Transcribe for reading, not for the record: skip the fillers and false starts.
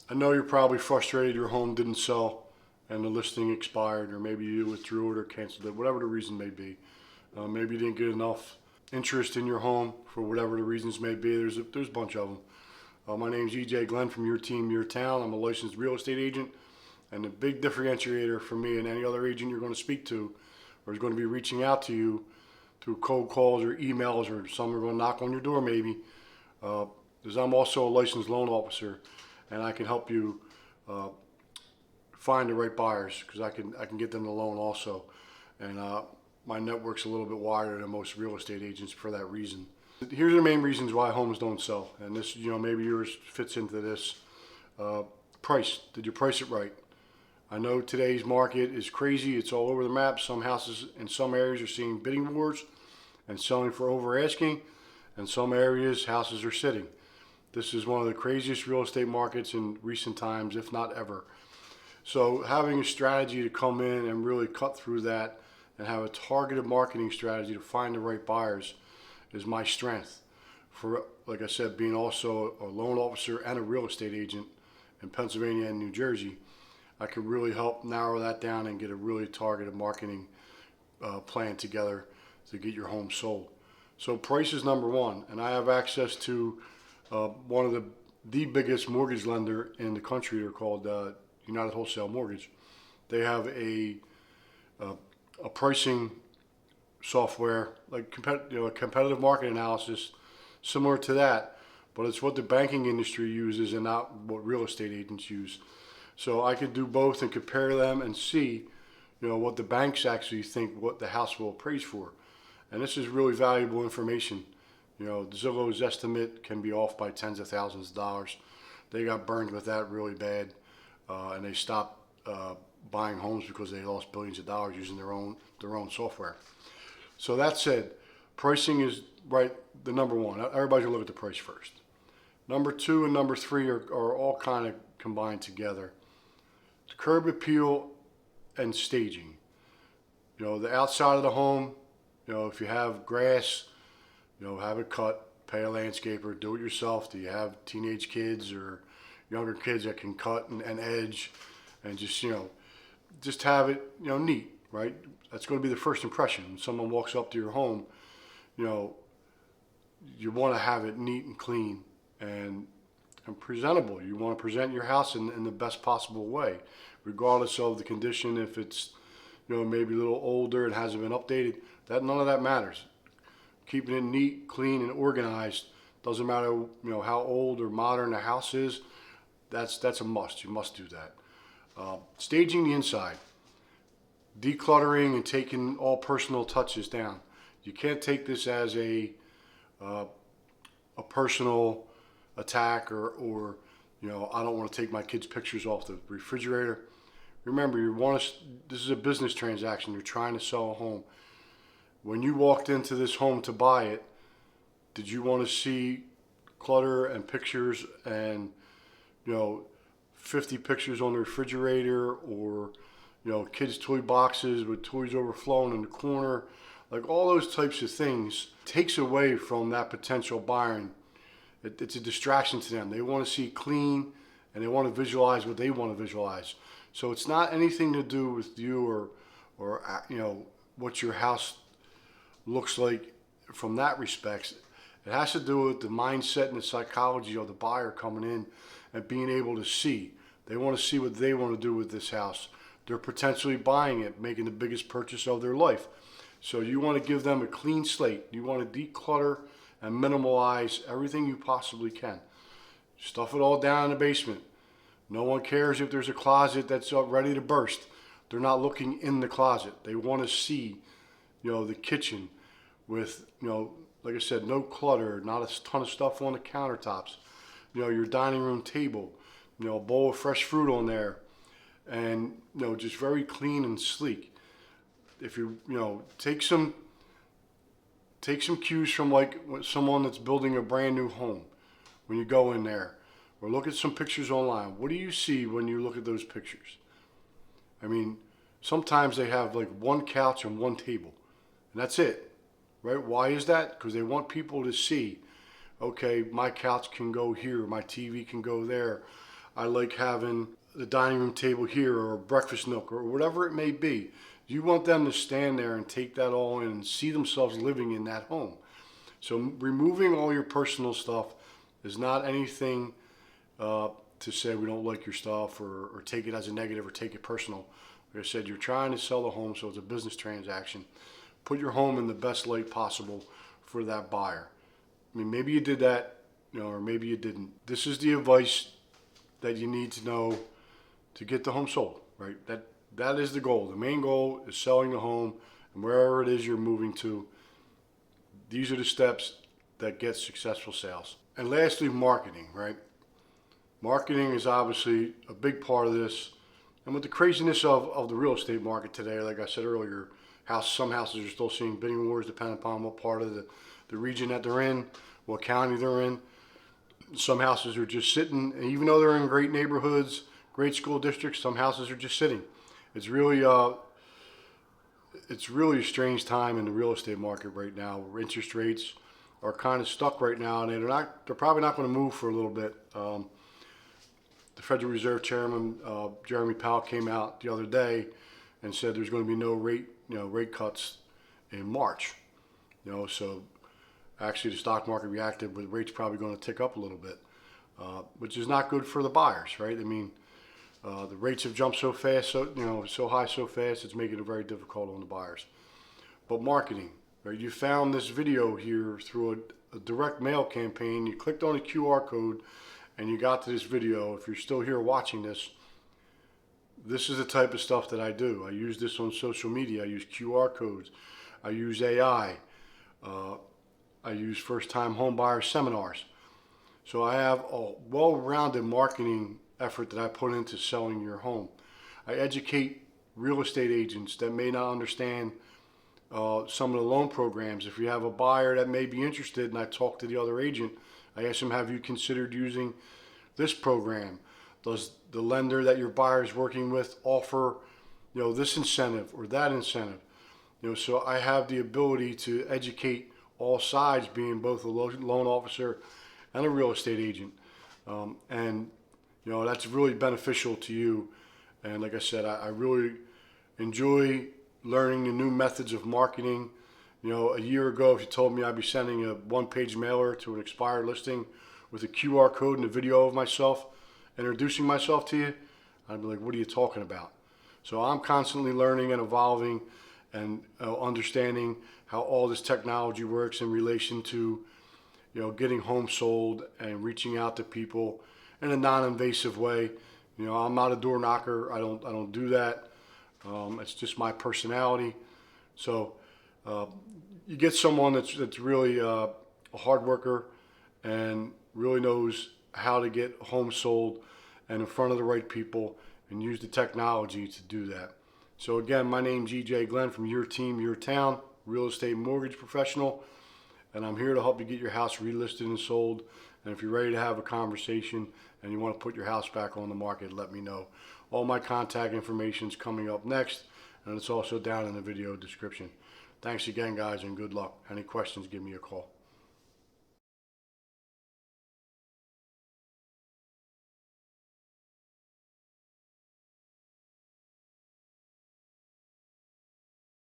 I know you're probably frustrated your home didn't sell and the listing expired, or maybe you withdrew it or canceled it, whatever the reason may be. Maybe you didn't get enough interest in your home for whatever the reasons may be. There's a bunch of them. My name's EJ Glenn from Your Team, Your Town. I'm a licensed real estate agent, and the big differentiator for me and any other agent you're going to speak to or is going to be reaching out to you through cold calls or emails, or some are going to knock on your door maybe, is I'm also a licensed loan officer, and I can help you find the right buyers, because I can get them the loan also, and my network's a little bit wider than most real estate agents for that reason. Here's the main reasons why homes don't sell, and this, maybe yours fits into this. Price. Did you price it right? I know today's market is crazy. It's all over the map. Some houses in some areas are seeing bidding wars and selling for over asking. In some areas, houses are sitting. This is one of the craziest real estate markets in recent times, if not ever. So having a strategy to come in and really cut through that and have a targeted marketing strategy to find the right buyers is my strength. For, like I said, being also a loan officer and a real estate agent in Pennsylvania and New Jersey, I can really help narrow that down and get a really targeted marketing plan together to get your home sold. So price is number one, and I have access to one of the biggest mortgage lender in the country. They're called United Wholesale Mortgage. They have a pricing software, like a competitive market analysis, similar to that, but it's what the banking industry uses and not what real estate agents use. So I could do both and compare them and see, what the banks actually think what the house will appraise for. And this is really valuable information. Zillow's estimate can be off by tens of thousands of dollars. They got burned with that really bad, and they stopped buying homes because they lost billions of dollars using their own software. So that said, pricing is right, the number one. Everybody's gonna look at the price first. Number two and number three are all kind of combined together. The curb appeal and staging. The outside of the home, if you have grass, have it cut, pay a landscaper, do it yourself. Do you have teenage kids or younger kids that can cut and edge, and just have it, neat, right? That's going to be the first impression. When someone walks up to your home, you want to have it neat and clean and presentable. You want to present your house in the best possible way, regardless of the condition. If it's, maybe a little older and hasn't been updated, none of that matters. Keeping it neat, clean, and organized doesn't matter, how old or modern the house is. That's a must. You must do that. Staging the inside, decluttering and taking all personal touches down. You can't take this as a personal attack or I don't want to take my kids' pictures off the refrigerator. Remember, this is a business transaction. You're trying to sell a home. When you walked into this home to buy it, did you want to see clutter and pictures and 50 pictures on the refrigerator, or kids' toy boxes with toys overflowing in the corner? Like, all those types of things takes away from that potential buyer. It's a distraction to them. They want to see clean, and they want to visualize what they want to visualize. So it's not anything to do with you or what your house looks like from that respect. It has to do with the mindset and the psychology of the buyer coming in and being able to see. They want to see what they want to do with this house. They're potentially buying it, making the biggest purchase of their life. So you want to give them a clean slate. You want to declutter and minimalize everything you possibly can. Stuff it all down in the basement. No one cares if there's a closet that's ready to burst. They're not looking in the closet. They want to see, the kitchen with, like I said, no clutter, not a ton of stuff on the countertops. Your dining room table, a bowl of fresh fruit on there, and just very clean and sleek. If you take some cues from like someone that's building a brand new home. When you go in there, or look at some pictures online, what do you see when you look at those pictures? I mean, sometimes they have like one couch and one table, and that's it, right? Why is that? Because they want people to see, okay, my couch can go here, my TV can go there, I like having the dining room table here or a breakfast nook or whatever it may be. You want them to stand there and take that all in and see themselves living in that home. So removing all your personal stuff is not anything to say we don't like your stuff or take it as a negative or take it personal. Like I said, you're trying to sell the home, so it's a business transaction. Put your home in the best light possible for that buyer. I mean, maybe you did that, or maybe you didn't. This is the advice that you need to know to get the home sold, right? That is the goal. The main goal is selling the home, and wherever it is you're moving to, these are the steps that get successful sales. And lastly, marketing, right? Marketing is obviously a big part of this. And with the craziness of the real estate market today, like I said earlier, some houses are still seeing bidding wars depending upon what part of the region that they're in, what county they're in. Some houses are just sitting, and even though they're in great neighborhoods, great school districts, some houses are just sitting. It's really a strange time in the real estate market right now, where interest rates are kind of stuck right now, and they're probably not going to move for a little bit. The Federal Reserve Chairman Jeremy Powell came out the other day and said there's going to be no rate cuts in March. So actually the stock market reacted, with rates probably going to tick up a little bit, which is not good for the buyers, right? I mean, the rates have jumped so fast, so high so fast, it's making it very difficult on the buyers. But marketing, right? You found this video here through a direct mail campaign. You clicked on a QR code and you got to this video. If you're still here watching this, this is the type of stuff that I do. I use this on social media. I use QR codes. I use AI. I use first-time home buyer seminars. So I have a well-rounded marketing effort that I put into selling your home. I educate real estate agents that may not understand some of the loan programs. If you have a buyer that may be interested and I talk to the other agent, I ask them, have you considered using this program? Does the lender that your buyer is working with offer, this incentive or that incentive? So I have the ability to educate all sides, being both a loan officer and a real estate agent. And that's really beneficial to you. And like I said, I really enjoy learning the new methods of marketing. A year ago, if you told me I'd be sending a one-page mailer to an Expire listing with a QR code and a video of myself introducing myself to you, I'd be like, what are you talking about? So I'm constantly learning and evolving and understanding how all this technology works in relation to getting homes sold and reaching out to people in a non-invasive way. I'm not a door knocker. I don't do that. It's just my personality. So you get someone that's really a hard worker and really knows how to get homes sold and in front of the right people and use the technology to do that. So again, my name's EJ Glenn from Your Team, Your Town, real estate mortgage professional, and I'm here to help you get your house relisted and sold. And if you're ready to have a conversation and you want to put your house back on the market, let me know. All my contact information is coming up next, and it's also down in the video description. Thanks again, guys, and good luck. Any questions, give me a call.